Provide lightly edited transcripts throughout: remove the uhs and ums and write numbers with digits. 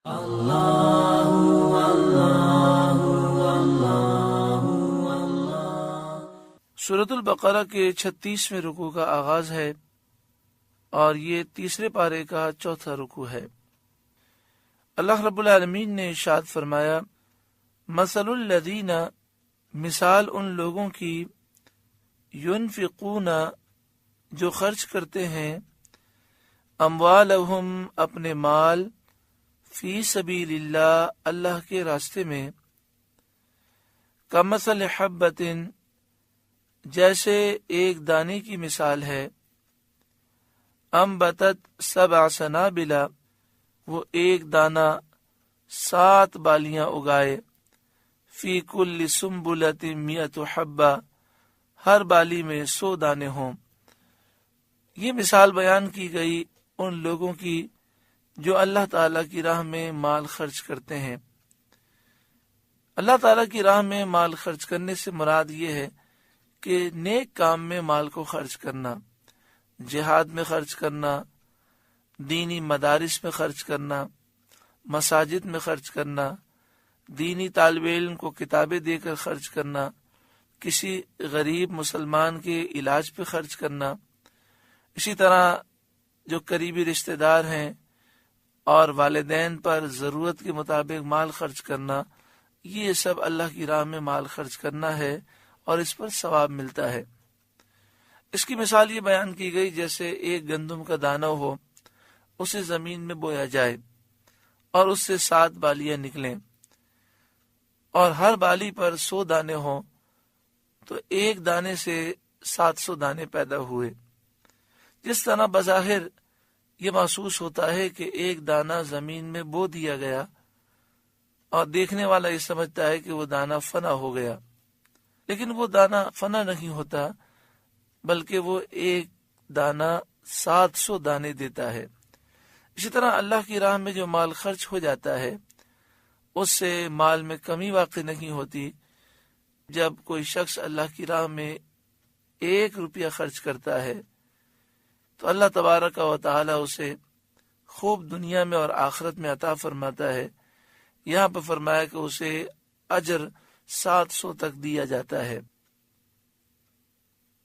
سورۃ البقرہ کے 36ویں رکوع کا آغاز ہے اور یہ تیسرے پارے کا چوتھا رکوع ہے۔ اللہ رب العالمین نے ارشاد فرمایا، مثل الذین، مثال ان لوگوں کی، ينفقون، جو خرچ کرتے ہیں، اموالہم، اپنے مال، فی سبیل اللہ، اللہ کے راستے میں، کمثل حبۃ، جیسے ایک دانے کی مثال ہے، انبتت سبع سنابل، وہ ایک دانہ 7 بالیاں اگائے، فی کل سنبلۃ 100 حبہ، ہر بالی میں 100 دانے ہوں۔ یہ مثال بیان کی گئی ان لوگوں کی جو اللہ تعالیٰ کی راہ میں مال خرچ کرتے ہیں۔ اللہ تعالیٰ کی راہ میں مال خرچ کرنے سے مراد یہ ہے کہ نیک کام میں مال کو خرچ کرنا، جہاد میں خرچ کرنا، دینی مدارس میں خرچ کرنا، مساجد میں خرچ کرنا، دینی طالب علم کو کتابیں دے کر خرچ کرنا، کسی غریب مسلمان کے علاج پہ خرچ کرنا، اسی طرح جو قریبی رشتہ دار ہیں اور والدین پر ضرورت کے مطابق مال خرچ کرنا، یہ سب اللہ کی راہ میں مال خرچ کرنا ہے اور اس پر ثواب ملتا ہے۔ اس کی مثال یہ بیان کی گئی جیسے ایک گندم کا دانہ ہو، اسے زمین میں بویا جائے اور اس سے 7 بالیاں نکلیں اور ہر بالی پر 100 دانے ہوں، تو ایک دانے سے 700 دانے پیدا ہوئے۔ جس طرح بظاہر یہ محسوس ہوتا ہے کہ ایک دانہ زمین میں بو دیا گیا اور دیکھنے والا یہ سمجھتا ہے کہ وہ دانہ فنا ہو گیا، لیکن وہ دانہ فنا نہیں ہوتا، بلکہ وہ ایک دانہ 700 دانے دیتا ہے۔ اسی طرح اللہ کی راہ میں جو مال خرچ ہو جاتا ہے، اس سے مال میں کمی واقع نہیں ہوتی۔ جب کوئی شخص اللہ کی راہ میں 1 روپیہ خرچ کرتا ہے تو اللہ تبارک و تعالی اسے خوب دنیا میں اور آخرت میں عطا فرماتا ہے۔ یہاں پہ فرمایا کہ اسے اجر 700 تک دیا جاتا ہے۔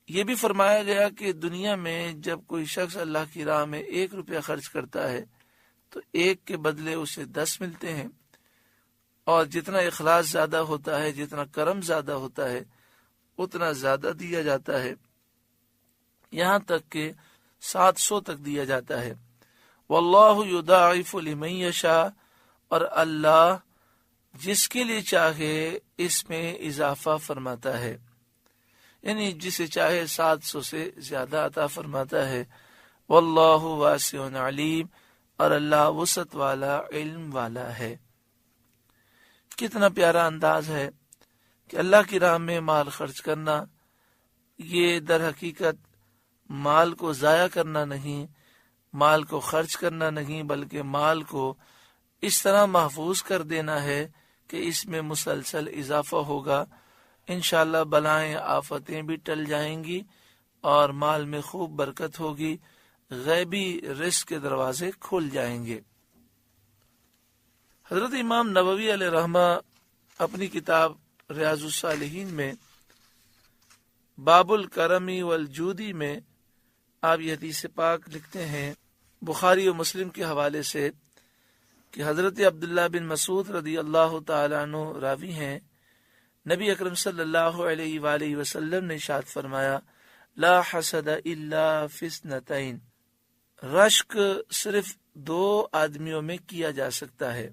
یہ بھی فرمایا گیا کہ دنیا میں جب کوئی شخص اللہ کی راہ میں 1 روپیہ خرچ کرتا ہے تو 1 کے بدلے اسے 10 ملتے ہیں، اور جتنا اخلاص زیادہ ہوتا ہے، جتنا کرم زیادہ ہوتا ہے، اتنا زیادہ دیا جاتا ہے، یہاں تک کہ 700 تک دیا جاتا ہے۔ واللہ یضاعف لمن یشاء، اور اللہ جس کے لیے چاہے اس میں اضافہ فرماتا ہے، یعنی جسے چاہے 700 سے زیادہ عطا فرماتا ہے۔ واللہ واسع علیم، اور اللہ وسعت والا، علم والا ہے۔ کتنا پیارا انداز ہے کہ اللہ کی راہ میں مال خرچ کرنا، یہ در حقیقت مال کو ضائع کرنا نہیں، مال کو خرچ کرنا نہیں، بلکہ مال کو اس طرح محفوظ کر دینا ہے کہ اس میں مسلسل اضافہ ہوگا۔ انشاءاللہ بلائیں آفتیں بھی ٹل جائیں گی اور مال میں خوب برکت ہوگی، غیبی رزق کے دروازے کھل جائیں گے۔ حضرت امام نووی علیہ رحمہ اپنی کتاب ریاض الصالحین میں باب الکرمی والجودی میں آپ یہ حدیث پاک لکھتے ہیں بخاری و مسلم کے حوالے سے کہ حضرت عبداللہ بن مسعود رضی اللہ تعالیٰ عنہ راوی ہیں، نبی اکرم صلی اللہ علیہ وآلہ وسلم نے ارشاد فرمایا، لا حسد الا فی اثنتین، رشک صرف 2 آدمیوں میں کیا جا سکتا ہے۔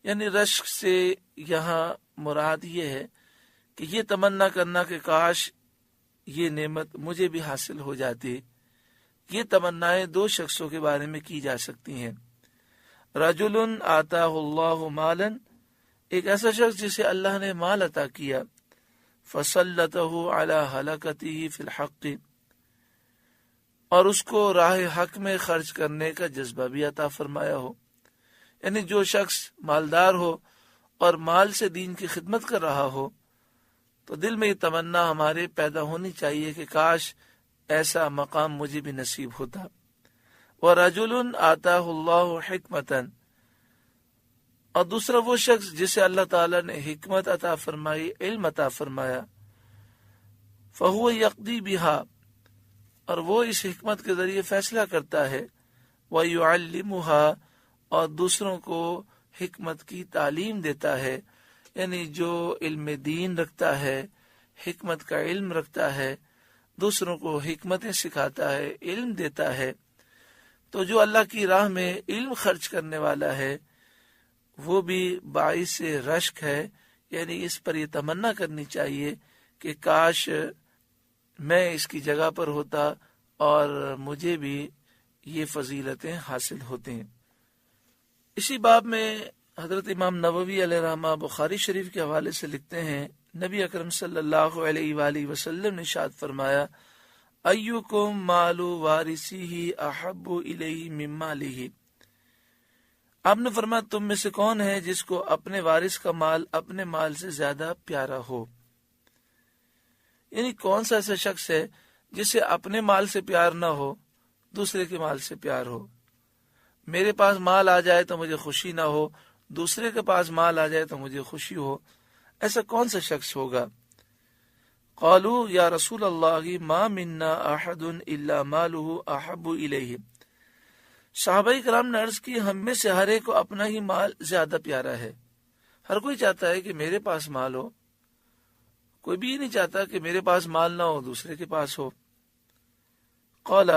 یعنی رشک سے یہاں مراد یہ ہے کہ یہ تمنا کرنا کہ کاش یہ نعمت مجھے بھی حاصل ہو جاتی۔ یہ تمنائیں 2 شخصوں کے بارے میں کی جا سکتی ہیں۔ رجل آتاہ اللہ مالا، ایک ایسا شخص جسے اللہ نے مال عطا کیا، فسلطہ علی ہلاکتہ فی الحق، اور اس کو راہ حق میں خرچ کرنے کا جذبہ بھی عطا فرمایا ہو۔ یعنی جو شخص مالدار ہو اور مال سے دین کی خدمت کر رہا ہو تو دل میں یہ تمنا ہمارے پیدا ہونی چاہیے کہ کاش ایسا مقام مجھے بھی نصیب ہوتا۔ وَرَجُلٌ آتَاهُ اللَّهُ حِكْمَةً، اور دوسرا وہ شخص جسے اللہ تعالیٰ نے حکمت عطا فرمائی، علم عطا فرمایا، فہو یقضی بہا، اور وہ اس حکمت کے ذریعے فیصلہ کرتا ہے، وَيُعَلِّمُهَا، اور دوسروں کو حکمت کی تعلیم دیتا ہے، یعنی جو علم دین رکھتا ہے، حکمت کا علم رکھتا ہے، دوسروں کو حکمتیں سکھاتا ہے، علم دیتا ہے، تو جو اللہ کی راہ میں علم خرچ کرنے والا ہے وہ بھی باعث رشک ہے، یعنی اس پر یہ تمنا کرنی چاہیے کہ کاش میں اس کی جگہ پر ہوتا اور مجھے بھی یہ فضیلتیں حاصل ہوتی ہیں۔ اسی باب میں حضرت امام نووی علیہ رحمہ بخاری شریف کے حوالے سے لکھتے ہیں، نبی اکرم صلی اللہ علیہ وآلہ وسلم نے ارشاد فرمایا، ایکم مال وارثیہ احب الیہ من مالہ، آپ نے فرمایا تم میں سے کون ہے جس کو اپنے وارث کا مال اپنے مال سے زیادہ پیارا ہو، یعنی کون سا ایسا شخص ہے جسے اپنے مال سے پیار نہ ہو، دوسرے کے مال سے پیار ہو۔ میرے پاس مال آ جائے تو مجھے خوشی نہ ہو، دوسرے کے پاس مال آ جائے تو مجھے خوشی ہو، ایسا کون سا شخص ہوگا؟ قالوا یا رسول اللہ ما منا احد الا مالہ احب الیہ، صحابہ کرام نے عرض کی ہم میں سے ہر ایک کو اپنا ہی مال زیادہ پیارا ہے، ہر کوئی چاہتا ہے کہ میرے پاس مال ہو، کوئی بھی نہیں چاہتا کہ میرے پاس مال نہ ہو دوسرے کے پاس ہو۔ قال،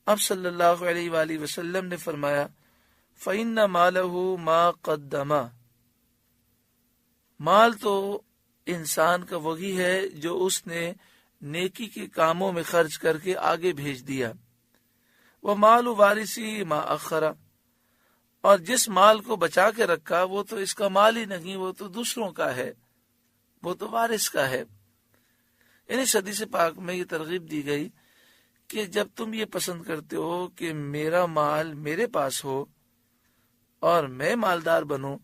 اب صلی اللہ علیہ وآلہ وسلم نے فرمایا، فإن مالہ ما قدم، مال تو انسان کا وہی ہے جو اس نے نیکی کے کاموں میں خرچ کر کے آگے بھیج دیا، ومال وارثی ما اخر، اور جس مال کو بچا کے رکھا وہ تو اس کا مال ہی نہیں، وہ تو دوسروں کا ہے، وہ تو وارث کا ہے۔ یعنی حدیث پاک میں یہ ترغیب دی گئی کہ جب تم یہ پسند کرتے ہو کہ میرا مال میرے پاس ہو اور میں مالدار بنوں،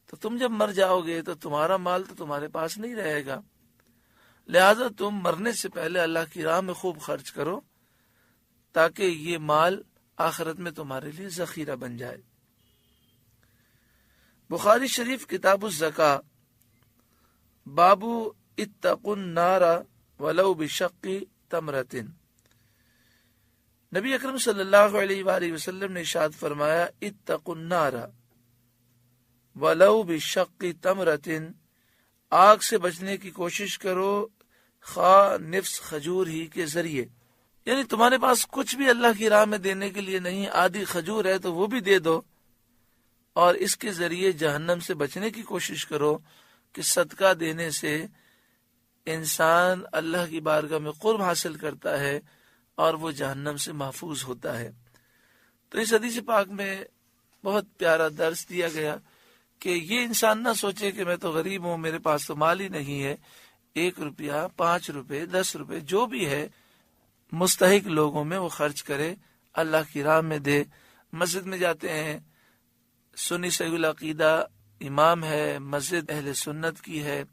تو تم جب مر جاؤ گے تو تمہارا مال تو تمہارے پاس نہیں رہے گا، لہذا تم مرنے سے پہلے اللہ کی راہ میں خوب خرچ کرو تاکہ یہ مال آخرت میں تمہارے لیے ذخیرہ بن جائے۔ بخاری شریف کتاب الزکاة، باب اتقوا النار ولو بشق تمرۃ، نبی اکرم صلی اللہ علیہ وآلہ وسلم نے ارشاد فرمایا، اتقوا النار ولو بشق تمرۃ، آگ سے بچنے کی کوشش کرو خواہ نفس کھجور ہی کے ذریعے، یعنی تمہارے پاس کچھ بھی اللہ کی راہ میں دینے کے لیے نہیں، آدھی کھجور ہے تو وہ بھی دے دو، اور اس کے ذریعے جہنم سے بچنے کی کوشش کرو کہ صدقہ دینے سے انسان اللہ کی بارگاہ میں قرب حاصل کرتا ہے اور وہ جہنم سے محفوظ ہوتا ہے۔ تو اس حدیث پاک میں بہت پیارا درس دیا گیا کہ یہ انسان نہ سوچے کہ میں تو غریب ہوں، میرے پاس تو مال ہی نہیں ہے، 1 روپیہ 5 روپے 10 روپے جو بھی ہے مستحق لوگوں میں وہ خرچ کرے، اللہ کی راہ میں دے۔ مسجد میں جاتے ہیں، سنی صحیح العقیدہ امام ہے، مسجد اہل سنت کی ہے،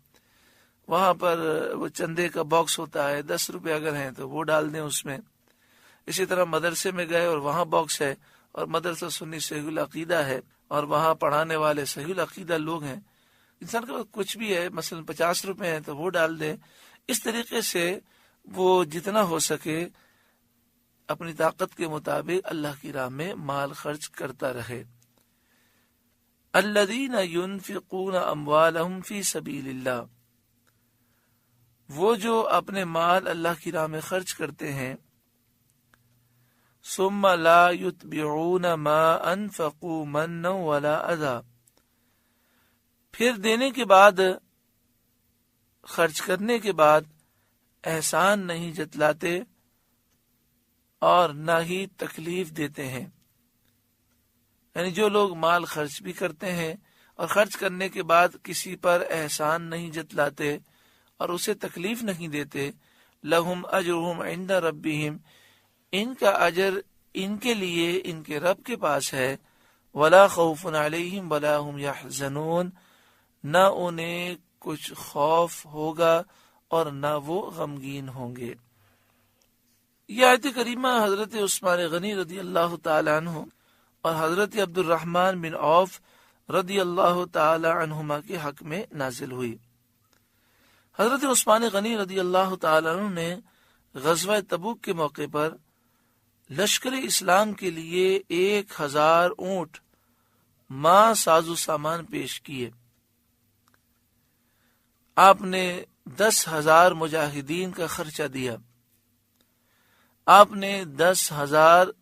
وہاں پر وہ چندے کا باکس ہوتا ہے، 10 روپے اگر ہیں تو وہ ڈال دیں اس میں۔ اسی طرح مدرسے میں گئے اور وہاں باکس ہے اور مدرسہ سنی صحیح العقیدہ ہے اور وہاں پڑھانے والے صحیح العقیدہ لوگ ہیں، انسان کے پاس کچھ بھی ہے، مثلا 50 روپے ہیں تو وہ ڈال دے۔ اس طریقے سے وہ جتنا ہو سکے اپنی طاقت کے مطابق اللہ کی راہ میں مال خرچ کرتا رہے۔ الذین ينفقون اموالهم فی سبیل اللہ، وہ جو اپنے مال اللہ کی راہ میں خرچ کرتے ہیں، ثم لا يتبعون ما انفقوا منا ولا اذى، پھر دینے کے بعد، خرچ کرنے کے بعد احسان نہیں جتلاتے اور نہ ہی تکلیف دیتے ہیں، یعنی جو لوگ مال خرچ بھی کرتے ہیں اور خرچ کرنے کے بعد کسی پر احسان نہیں جتلاتے اور اسے تکلیف نہیں دیتے، لہم اجرہم عند ربہم، ان کا اجر ان کے لیے ان کے رب کے پاس ہے، ولا خوف علیہم ولا هم یحزنون، نہ انہیں کچھ خوف ہوگا اور نہ وہ غمگین ہوں گے۔ یہ آیت کریمہ حضرت عثمان غنی رضی اللہ تعالیٰ عنہ اور حضرت عبد الرحمن بن عوف رضی اللہ تعالی عنہما کے حق میں نازل ہوئی۔ حضرت عثمان غنی رضی اللہ تعالی عنہ نے غزوہ تبوک کے موقع پر لشکر اسلام کے لیے 1000 اونٹ ماں ساز و سامان پیش کیے۔ آپ نے 10,000 مجاہدین کا خرچہ دیا۔ آپ نے 10,000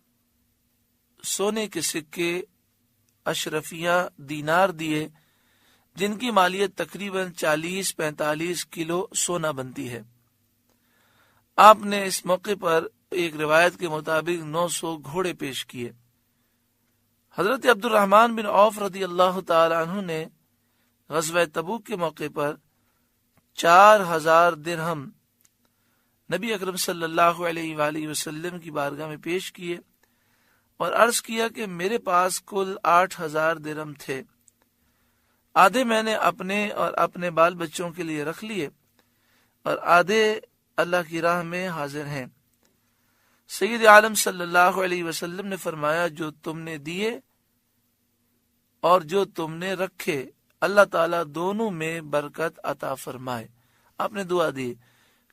سونے کے سکے اشرفیہ دینار دیے، جن کی مالیت تقریباً 40-45 کلو سونا بنتی ہے۔ آپ نے اس موقع پر ایک روایت کے مطابق 900 گھوڑے پیش کیے۔ حضرت عبد الرحمن بن عوف رضی اللہ تعالی عنہ نے غزوہ تبوک کے موقع پر 4000 درہم نبی اکرم صلی اللہ علیہ وآلہ وسلم کی بارگاہ میں پیش کیے اور عرض کیا کہ میرے پاس کل 8000 درہم تھے، آدھے میں نے اپنے اور اپنے بال بچوں کے لیے رکھ لیے اور آدھے اللہ کی راہ میں حاضر ہیں۔ سید عالم صلی اللہ علیہ وسلم نے فرمایا، جو تم نے دیے اور جو تم نے رکھے اللہ تعالیٰ دونوں میں برکت عطا فرمائے۔ آپ نے دعا دی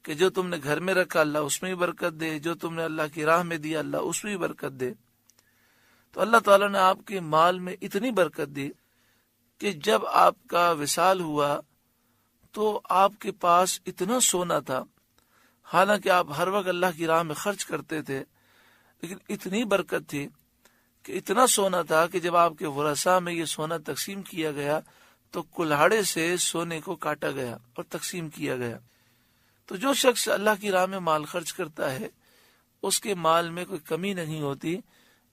کہ جو تم نے گھر میں رکھا اللہ اس میں بھی برکت دے، جو تم نے اللہ کی راہ میں دیا اللہ اس میں بھی برکت دے۔ تو اللہ تعالیٰ نے آپ کے مال میں اتنی برکت دی کہ جب آپ کا وصال ہوا تو آپ کے پاس اتنا سونا تھا، حالانکہ آپ ہر وقت اللہ کی راہ میں خرچ کرتے تھے، لیکن اتنی برکت تھی کہ اتنا سونا تھا کہ جب آپ کے ورثاء میں یہ سونا تقسیم کیا گیا تو کلہاڑے سے سونے کو کاٹا گیا اور تقسیم کیا گیا۔ تو جو شخص اللہ کی راہ میں مال خرچ کرتا ہے اس کے مال میں کوئی کمی نہیں ہوتی،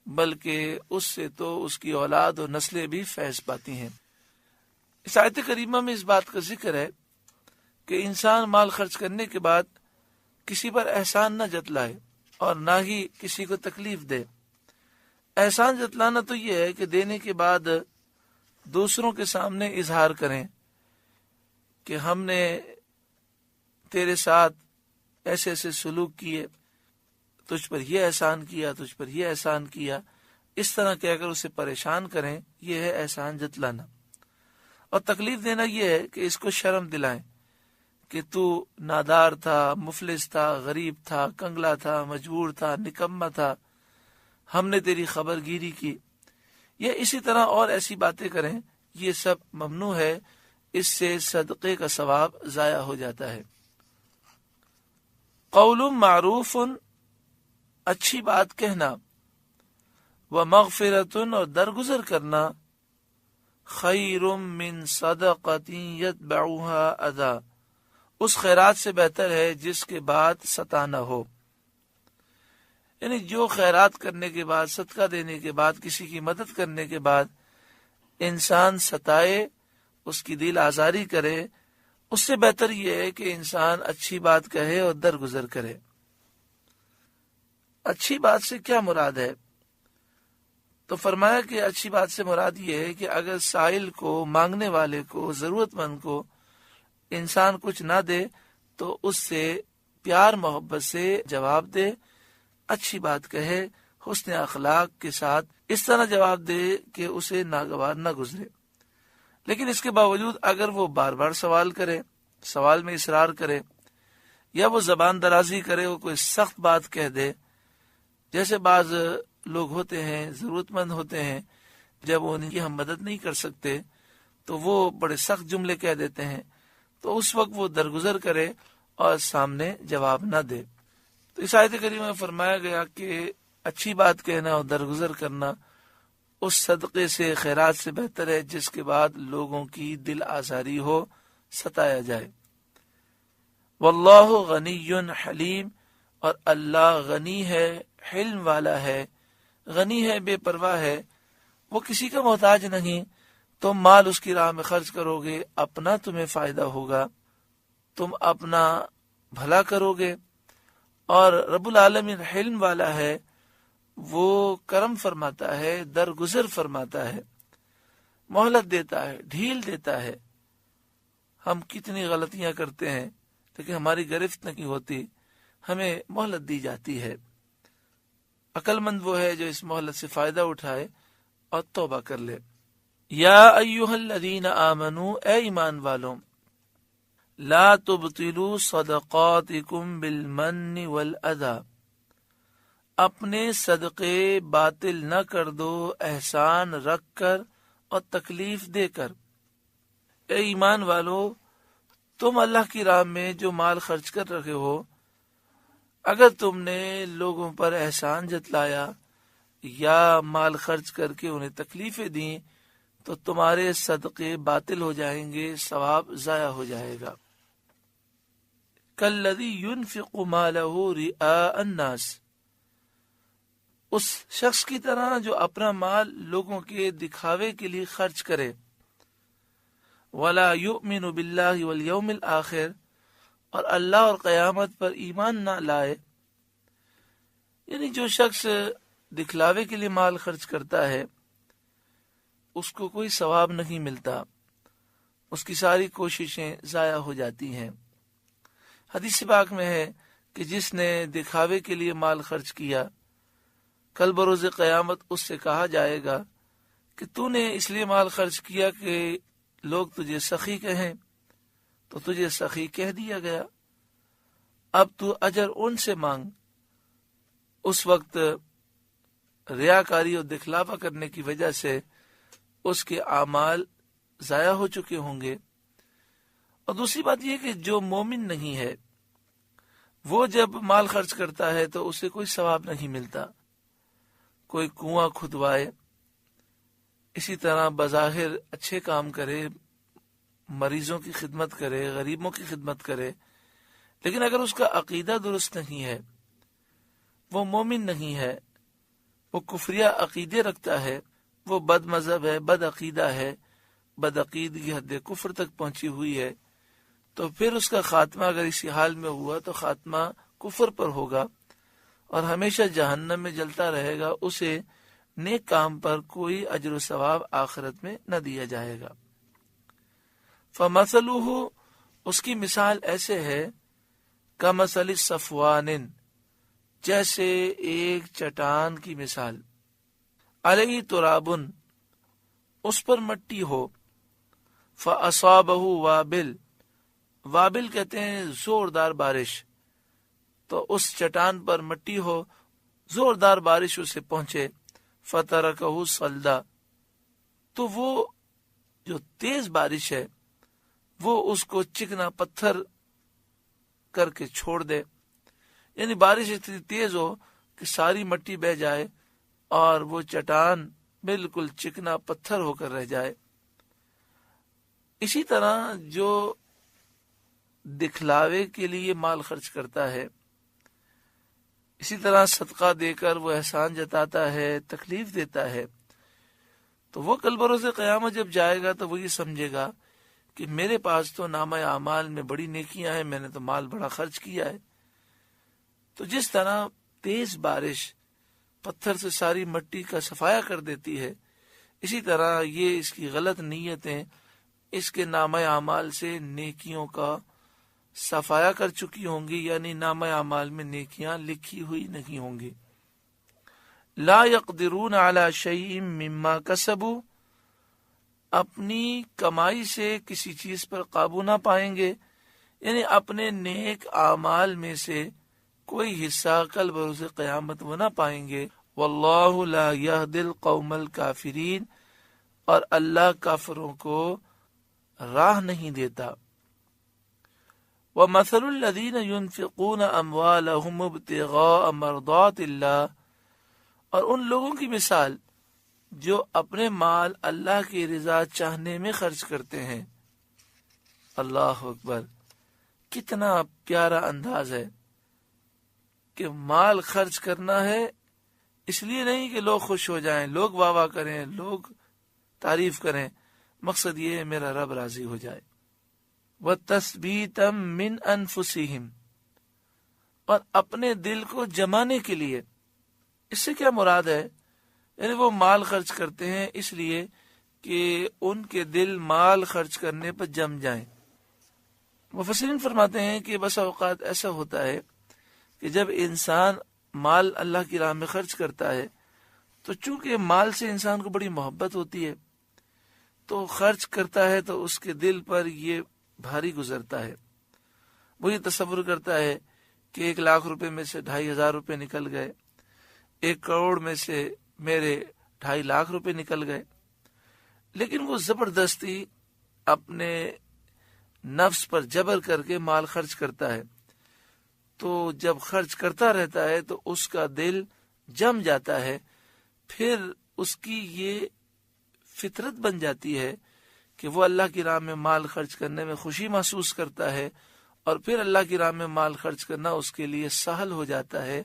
بلکہ اس سے تو اس کی اولاد اور نسلیں بھی فیض پاتی ہیں۔ اس آیت کریمہ میں اس بات کا ذکر ہے کہ انسان مال خرچ کرنے کے بعد کسی پر احسان نہ جتلائے اور نہ ہی کسی کو تکلیف دے۔ احسان جتلانا تو یہ ہے کہ دینے کے بعد دوسروں کے سامنے اظہار کریں کہ ہم نے تیرے ساتھ ایسے ایسے سلوک کیے، تجھ پر یہ احسان کیا، تجھ پر یہ احسان کیا، اس طرح کہ اگر اسے پریشان کریں، یہ ہے احسان جتلانا۔ اور تکلیف دینا یہ ہے کہ اس کو شرم دلائیں کہ تو نادار تھا، مفلس تھا، غریب تھا، کنگلا تھا، مجبور تھا، نکما تھا، ہم نے تیری خبر گیری کی، یا اسی طرح اور ایسی باتیں کریں، یہ سب ممنوع ہے، اس سے صدقے کا ثواب ضائع ہو جاتا ہے۔ قول معروف، اچھی بات کہنا، ومغفرۃ، اور درگزر کرنا، خیر من صدقۃ یتبعها اذی، اس خیرات سے بہتر ہے جس کے بعد ستانا ہو۔ یعنی جو خیرات کرنے کے بعد، صدقہ دینے کے بعد، کسی کی مدد کرنے کے بعد انسان ستائے، اس کی دل آزاری کرے، اس سے بہتر یہ ہے کہ انسان اچھی بات کہے اور درگزر کرے۔ اچھی بات سے کیا مراد ہے؟ تو فرمایا کہ اچھی بات سے مراد یہ ہے کہ اگر سائل کو، مانگنے والے کو، ضرورت مند کو انسان کچھ نہ دے تو اس سے پیار محبت سے جواب دے، اچھی بات کہے، حسن اخلاق کے ساتھ اس طرح جواب دے کہ اسے ناگوار نہ گزرے۔ لیکن اس کے باوجود اگر وہ بار بار سوال کرے، سوال میں اصرار کرے، یا وہ زبان درازی کرے، وہ کوئی سخت بات کہہ دے، جیسے بعض لوگ ہوتے ہیں، ضرورت مند ہوتے ہیں، جب ان کی ہم مدد نہیں کر سکتے تو وہ بڑے سخت جملے کہہ دیتے ہیں، تو اس وقت وہ درگزر کرے اور سامنے جواب نہ دے۔ تو اس آیت کریمہ میں فرمایا گیا کہ اچھی بات کہنا اور درگزر کرنا اس صدقے سے، خیرات سے بہتر ہے جس کے بعد لوگوں کی دل آزاری ہو، ستایا جائے۔ واللہ غنی حلیم، اور اللہ غنی ہے، حلم والا ہے، غنی ہے، بے پرواہ ہے، وہ کسی کا محتاج نہیں۔ تم مال اس کی راہ میں خرچ کرو گے، اپنا تمہیں فائدہ ہوگا، تم اپنا بھلا کرو گے، اور رب العالمین حلم والا ہے، وہ کرم فرماتا ہے، درگزر فرماتا ہے، مہلت دیتا ہے، ڈھیل دیتا ہے۔ ہم کتنی غلطیاں کرتے ہیں لیکن ہماری گرفت نہیں ہوتی، ہمیں مہلت دی جاتی ہے۔ عقل مند وہ ہے جو اس مہلت سے فائدہ اٹھائے اور توبہ کر لے۔ یا ایھا الذین آمنوا، اے ایمان والوں، لا تبطلوا صدقاتکم بالمن والاذی، اپنے صدقے باطل نہ کر دو احسان رکھ کر اور تکلیف دے کر۔ اے ایمان والو، تم اللہ کی راہ میں جو مال خرچ کر رہے ہو، اگر تم نے لوگوں پر احسان جتلایا یا مال خرچ کر کے انہیں تکلیفیں دیں تو تمہارے صدقے باطل ہو جائیں گے، ثواب ضائع ہو جائے گا۔ کالذی ينفق مالہ رئاء الناس، اس شخص کی طرح جو اپنا مال لوگوں کے دکھاوے کے لیے خرچ کرے، ولا یؤمن باللہ والیوم الآخر، اور اللہ اور قیامت پر ایمان نہ لائے، یعنی جو شخص دکھلاوے کے لیے مال خرچ کرتا ہے اس کو کوئی ثواب نہیں ملتا، اس کی ساری کوششیں ضائع ہو جاتی ہیں۔ حدیث پاک میں ہے کہ جس نے دکھاوے کے لیے مال خرچ کیا، کل بروز قیامت اس سے کہا جائے گا کہ تو نے اس لیے مال خرچ کیا کہ لوگ تجھے سخی کہیں، تو تجھے سخی کہہ دیا گیا، اب تو اجر ان سے مانگ۔ اس وقت ریاکاری اور دکھلاوا کرنے کی وجہ سے اس کے اعمال ضائع ہو چکے ہوں گے۔ اور دوسری بات یہ کہ جو مومن نہیں ہے وہ جب مال خرچ کرتا ہے تو اسے کوئی ثواب نہیں ملتا، کوئی کنواں کھدوائے، اسی طرح بظاہر اچھے کام کرے، مریضوں کی خدمت کرے، غریبوں کی خدمت کرے، لیکن اگر اس کا عقیدہ درست نہیں ہے، وہ مومن نہیں ہے، وہ کفریہ عقیدے رکھتا ہے، وہ بد مذہب ہے، بد عقیدہ ہے، بد عقیدگی حد کفر تک پہنچی ہوئی ہے، تو پھر اس کا خاتمہ اگر اسی حال میں ہوا تو خاتمہ کفر پر ہوگا اور ہمیشہ جہنم میں جلتا رہے گا، اسے نیک کام پر کوئی اجر و ثواب آخرت میں نہ دیا جائے گا۔ فَمَثَلُهُ، اس کی مثال ایسے ہے، کَمَثَلِ صَفْوَانٍ، جیسے ایک چٹان کی مثال، علیہ ترابن، اس پر مٹی ہو، فَأَصَابَهُ وَابِلٌ، وابل کہتے ہیں زوردار بارش، تو اس چٹان پر مٹی ہو، زوردار بارش اسے پہنچے، فَتَرَكَهُ صَلْدًا، تو وہ جو تیز بارش ہے وہ اس کو چکنا پتھر کر کے چھوڑ دے، یعنی بارش اتنی تیز ہو کہ ساری مٹی بہہ جائے اور وہ چٹان بالکل چکنا پتھر ہو کر رہ جائے۔ اسی طرح جو دکھلاوے کے لیے مال خرچ کرتا ہے، اسی طرح صدقہ دے کر وہ احسان جتاتا ہے، تکلیف دیتا ہے، تو وہ کل بروز قیامت جب جائے گا تو وہ یہ سمجھے گا کہ میرے پاس تو نامہ اعمال میں بڑی نیکیاں ہیں، میں نے تو مال بڑا خرچ کیا ہے۔ تو جس طرح تیز بارش پتھر سے ساری مٹی کا صفایا کر دیتی ہے، اسی طرح یہ اس کی غلط نیتیں اس کے نامہ اعمال سے نیکیوں کا صفایا کر چکی ہوں گی، یعنی نامہ اعمال میں نیکیاں لکھی ہوئی نہیں ہوں گی۔ لا يقدرون على شيء مما كسبوا، اپنی کمائی سے کسی چیز پر قابو نہ پائیں گے، یعنی اپنے نیک اعمال میں سے کوئی حصہ کل بروز قیامت وہ نہ پائیں گے۔ واللہ لا يهدي القوم الكافرین، اور اللہ کافروں کو راہ نہیں دیتا۔ وَمَثَلُ الَّذِينَ يُنْفِقُونَ أَمْوَالَهُمْ ابْتِغَاءَ مَرْضَاتِ اللَّهِ، اور ان لوگوں کی مثال جو اپنے مال اللہ کی رضا چاہنے میں خرچ کرتے ہیں۔ اللہ اکبر، کتنا پیارا انداز ہے کہ مال خرچ کرنا ہے اس لیے نہیں کہ لوگ خوش ہو جائیں، لوگ واہ واہ کریں، لوگ تعریف کریں، مقصد یہ ہے میرا رب راضی ہو جائے۔ وَتَثْبِيتًا مِّنْ أَنفُسِهِمْ، اور اپنے دل کو جمانے کے لیے۔ اس سے کیا مراد ہے؟ یعنی وہ مال خرچ کرتے ہیں اس لیے کہ ان کے دل مال خرچ کرنے پر جم جائیں۔ مفسرین فرماتے ہیں کہ بسا اوقات ایسا ہوتا ہے کہ جب انسان مال اللہ کی راہ میں خرچ کرتا ہے تو چونکہ مال سے انسان کو بڑی محبت ہوتی ہے، تو خرچ کرتا ہے تو اس کے دل پر یہ بھاری گزرتا ہے. وہ یہ تصور کرتا ہے کہ 1,00,000 روپے میں سے 2,500 روپے نکل گئے, 1 کروڑ میں سے میرے 2.5 لاکھ روپے نکل گئے. لیکن وہ زبردستی اپنے نفس پر جبر کر کے مال خرچ کرتا ہے. تو جب خرچ کرتا رہتا ہے تو اس کا دل جم جاتا ہے. پھر اس کی یہ فطرت بن جاتی ہے کہ وہ اللہ کی راہ میں مال خرچ کرنے میں خوشی محسوس کرتا ہے, اور پھر اللہ کی راہ میں مال خرچ کرنا اس کے لیے سہل ہو جاتا ہے,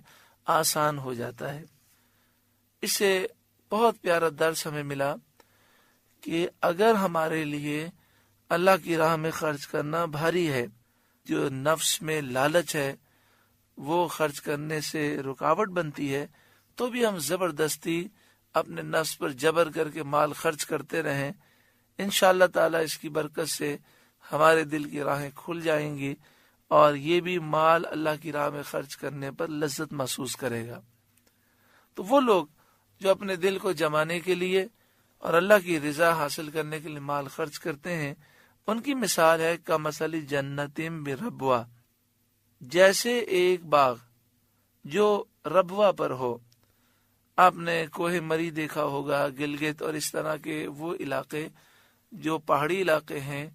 آسان ہو جاتا ہے. اس سے بہت پیارا درس ہمیں ملا کہ اگر ہمارے لیے اللہ کی راہ میں خرچ کرنا بھاری ہے, جو نفس میں لالچ ہے وہ خرچ کرنے سے رکاوٹ بنتی ہے, تو بھی ہم زبردستی اپنے نفس پر جبر کر کے مال خرچ کرتے رہیں. انشاءاللہ تعالی اس کی برکت سے ہمارے دل کی راہیں کھل جائیں گی, اور یہ بھی مال اللہ کی راہ میں خرچ کرنے پر لذت محسوس کرے گا. تو وہ لوگ جو اپنے دل کو جمانے کے لیے اور اللہ کی رضا حاصل کرنے کے لیے مال خرچ کرتے ہیں, ان کی مثال ہے کمثل جنت بربوہ, جیسے ایک باغ جو ربوہ پر ہو. آپ نے کوہ مری دیکھا ہوگا, گلگت اور اس طرح کے وہ علاقے جو پہاڑی علاقے ہیں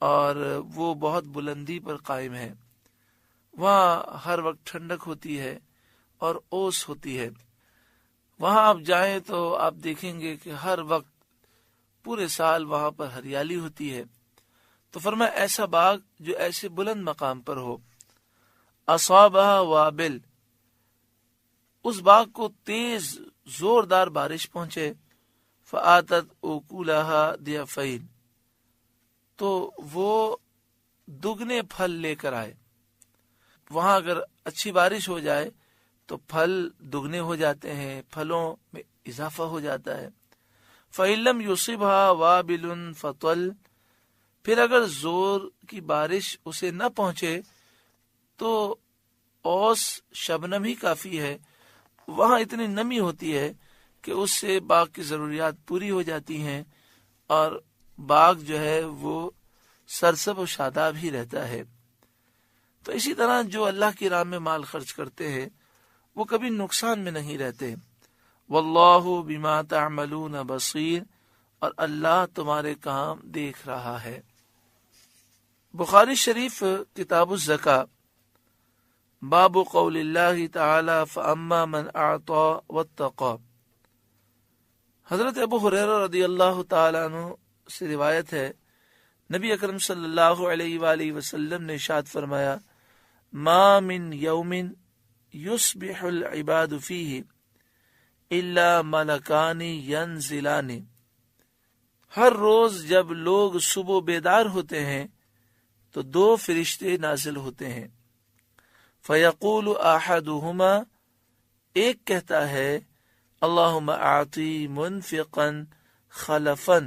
اور وہ بہت بلندی پر قائم ہیں. وہاں ہر وقت ٹھنڈک ہوتی ہے اور اوس ہوتی ہے. وہاں آپ جائیں تو آپ دیکھیں گے کہ ہر وقت پورے سال وہاں پر ہریالی ہوتی ہے. تو فرمایا ایسا باغ جو ایسے بلند مقام پر ہو, اصابہ وابل, اس باغ کو تیز زوردار بارش پہنچے, فآتت اکولہا ضعفین, تو وہ دگنے پھل لے کر آئے. وہاں اگر اچھی بارش ہو جائے تو پھل دگنے ہو جاتے ہیں, پھلوں میں اضافہ ہو جاتا ہے. فَإِن لَّمْ يُصِبْهَا وَابِلٌ فَطَلٌ, پھر اگر زور کی بارش اسے نہ پہنچے تو اوس شبنم ہی کافی ہے. وہاں اتنی نمی ہوتی ہے کہ اس سے باغ کی ضروریات پوری ہو جاتی ہیں, اور باغ جو ہے وہ سرسب و شاداب ہی رہتا ہے. تو اسی طرح جو اللہ کی راہ میں مال خرچ کرتے ہیں وہ کبھی نقصان میں نہیں رہتے. واللہ بما تعملون بصیر, اور اللہ تمہارے کام دیکھ رہا ہے. بخاری شریف کتاب الزکاة, باب قول اللہ تعالی فاما من اعطى واتقى. حضرت ابو ہریرہ رضی اللہ تعالی عنہ سے روایت ہے, نبی اکرم صلی اللہ علیہ وآلہ وسلم نے ارشاد فرمایا, ما من یوم یصبح العباد فیہ الا ملکان ینزلان, ہر روز جب لوگ صبح بیدار ہوتے ہیں تو 2 فرشتے نازل ہوتے ہیں. فیقول احدہما, ایک کہتا ہے, اللہم اعطی منفقا خلفا,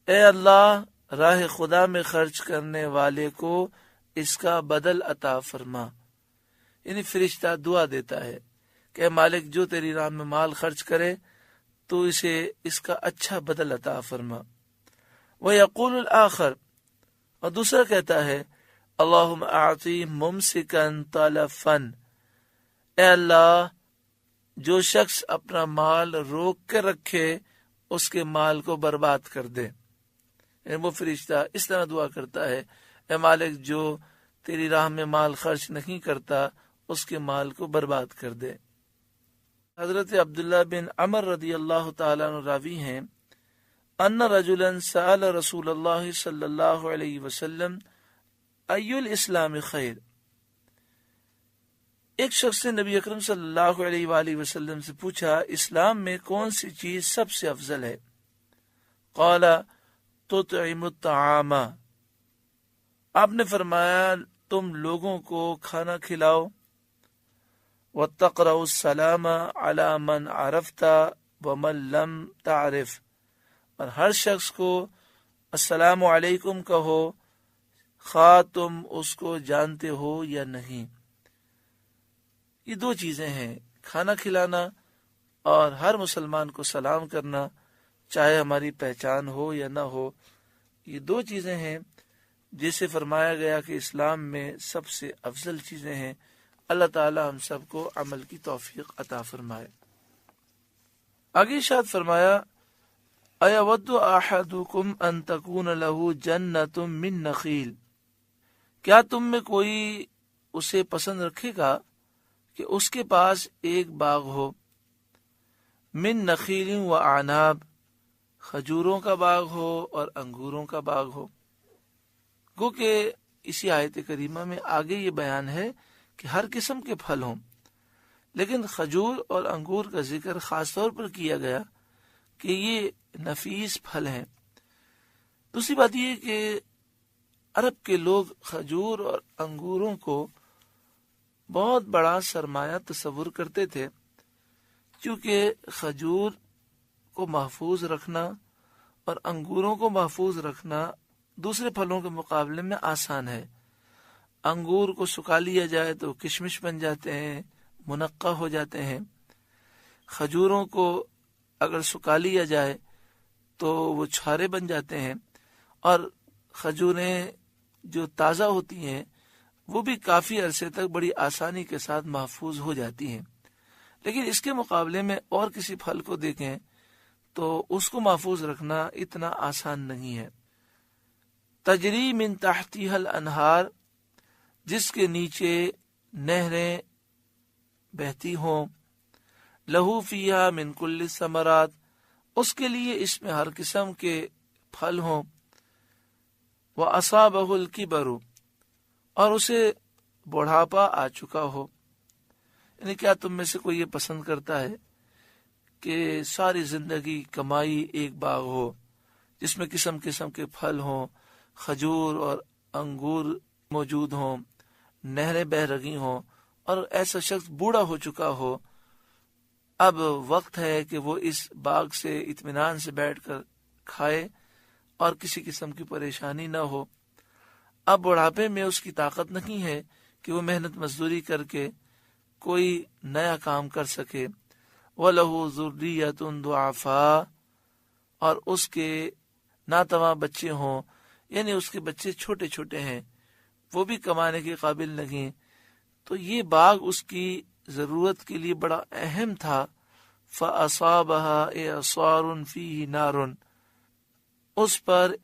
اے اللہ راہ خدا میں خرچ کرنے والے کو اس کا بدل عطا فرما. یعنی فرشتہ دعا دیتا ہے کہ مالک جو تیری راہ میں مال خرچ کرے تو اسے اس کا اچھا بدل عطا فرما. وَيَقُولُ الْآخَرُ, اور دوسرا کہتا ہے, اللہم اعطی ممسکا تلفا, اے اللہ جو شخص اپنا مال روک کر رکھے اس کے مال کو برباد کر دے. یعنی وہ فرشتہ اس طرح دعا کرتا ہے, اے مالک جو تیری راہ میں مال خرچ نہیں کرتا اس کے مال کو برباد کر دے. حضرت عبداللہ بن عمر رضی اللہ تعالیٰ عنہ راوی ہیں, ان رجلا سأل رسول اللہ صلی اللہ علیہ وسلم ای الاسلام خیر, ایک شخص نے نبی اکرم صلی اللہ علیہ وآلہ وسلم سے پوچھا, اسلام میں کون سی چیز سب سے افضل ہے؟ قال تطعم الطعام, آپ نے فرمایا تم لوگوں کو کھانا کھلاؤ. وَتَقْرَأُ السَّلَامَ عَلَى مَنْ عَرَفْتَ وَمَنْ لَمْ تَعْرِفْ, اور ہر شخص کو السلام علیکم کہو خواہ تم اس کو جانتے ہو یا نہیں. یہ 2 چیزیں ہیں, کھانا کھلانا اور ہر مسلمان کو سلام کرنا. چاہے ہماری پہچان ہو یا نہ ہو، یہ دو چیزیں ہیں جسے فرمایا گیا کہ اسلام میں سب سے افضل چیزیں ہیں۔ اللہ تعالی ہم سب کو عمل کی توفیق عطا فرمائے۔ آگے ارشاد فرمایا اَيَوَدُّ أَحَدُكُمْ أَن تَكُونَ لَهُ جَنَّةٌ مِّن نَخِيلٍ، کیا تم میں کوئی اسے پسند رکھے گا کہ اس کے پاس ایک باغ ہو، من نخیل و اعناب، کھجوروں کا باغ ہو اور انگوروں کا باغ ہو۔ گو کہ اسی آیت کریمہ میں آگے یہ بیان ہے کہ ہر قسم کے پھل ہوں، لیکن کھجور اور انگور کا ذکر خاص طور پر کیا گیا کہ یہ نفیس پھل ہیں۔ دوسری بات یہ کہ عرب کے لوگ کھجور اور انگوروں کو بہت بڑا سرمایہ تصور کرتے تھے، کیونکہ کھجور کو محفوظ رکھنا اور انگوروں کو محفوظ رکھنا دوسرے پھلوں کے مقابلے میں آسان ہے۔ انگور کو سکھا لیا جائے تو کشمش بن جاتے ہیں، منقع ہو جاتے ہیں۔ کھجوروں کو اگر سکھا لیا جائے تو وہ چھارے بن جاتے ہیں، اور کھجوریں جو تازہ ہوتی ہیں وہ بھی کافی عرصے تک بڑی آسانی کے ساتھ محفوظ ہو جاتی ہیں۔ لیکن اس کے مقابلے میں اور کسی پھل کو دیکھیں تو اس کو محفوظ رکھنا اتنا آسان نہیں ہے۔ تجری من تحتها الانہار، جس کے نیچے نہریں بہتی ہوں، لہو فیہا من کل الثمرات، اس کے لیے اس میں ہر قسم کے پھل ہوں، وَأَصَابَهُ الْكِبَرُ، اور اسے بڑھاپا آ چکا ہو۔ یعنی کیا تم میں سے کوئی یہ پسند کرتا ہے کہ ساری زندگی کمائی ایک باغ ہو جس میں قسم قسم کے پھل ہوں، کھجور اور انگور موجود ہوں، نہریں بہہ رہی ہوں، اور ایسا شخص بوڑھا ہو چکا ہو، اب وقت ہے کہ وہ اس باغ سے اطمینان سے بیٹھ کر کھائے اور کسی قسم کی پریشانی نہ ہو۔ اب بڑھاپے میں اس کی طاقت نہیں ہے کہ وہ محنت مزدوری کر کے کوئی نیا کام کر سکے۔ وَلَهُ ذُرِّيَّةٌ ضُعَفَاء، اور اس کے ناتواں بچے ہوں، یعنی اس کے بچے چھوٹے چھوٹے ہیں، وہ بھی کمانے کے قابل نہیں، تو یہ باغ اس کی ضرورت کے لیے بڑا اہم تھا۔ فَأَصَابَهَا إِعْصَارٌ فِيهِ نَارٌ، اس پر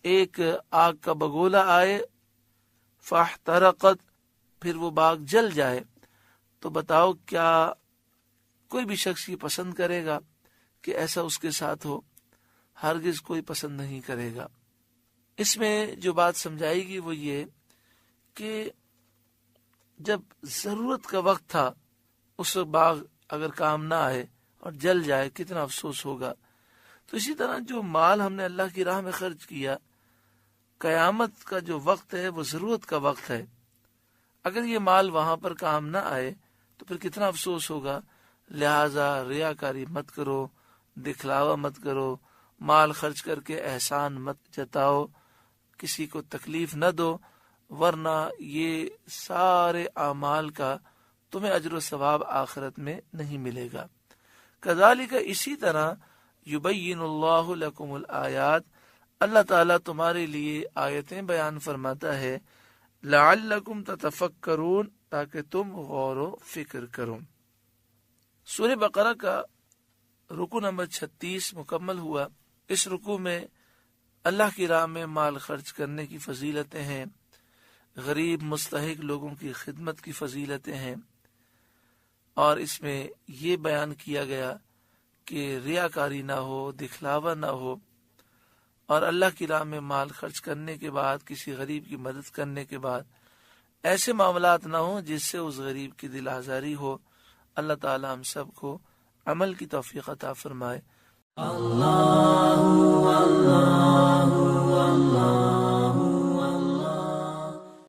ایک آگ کا بگولا آئے، فاحترقت، پھر وہ باغ جل جائے۔ تو بتاؤ کیا کوئی بھی شخص یہ پسند کرے گا کہ ایسا اس کے ساتھ ہو؟ ہرگز کوئی پسند نہیں کرے گا۔ اس میں جو بات سمجھائی گی وہ یہ کہ جب ضرورت کا وقت تھا اس وقت باغ اگر کام نہ آئے اور جل جائے کتنا افسوس ہوگا۔ تو اسی طرح جو مال ہم نے اللہ کی راہ میں خرچ کیا، قیامت کا جو وقت ہے وہ ضرورت کا وقت ہے، اگر یہ مال وہاں پر کام نہ آئے تو پھر کتنا افسوس ہوگا۔ لہٰذا ریاکاری مت کرو، دکھلاوا مت کرو، مال خرچ کر کے احسان مت جتاؤ، کسی کو تکلیف نہ دو، ورنہ یہ سارے اعمال کا تمہیں اجر و ثواب آخرت میں نہیں ملے گا۔ کذالک، اسی طرح، یبین اللہ لکم الآیات، اللہ تعالیٰ تمہارے لیے آیتیں بیان فرماتا ہے، لعلکم تتفکرون، تاکہ تم غور و فکر کرو۔ سورہ بقرہ کا رکو نمبر 36 مکمل ہوا۔ اس رکو میں اللہ کی راہ میں مال خرچ کرنے کی فضیلتیں ہیں، غریب مستحق لوگوں کی خدمت کی فضیلتیں ہیں، اور اس میں یہ بیان کیا گیا کہ ریاکاری نہ ہو، دکھلاوا نہ ہو، اور اللہ کی راہ میں مال خرچ کرنے کے بعد کسی غریب کی مدد کرنے کے بعد ایسے معاملات نہ ہوں جس سے اس غریب کی دل آزاری ہو۔ اللہ تعالی ہم سب کو عمل کی توفیق عطا فرمائے۔ اللہ اللہ اللہ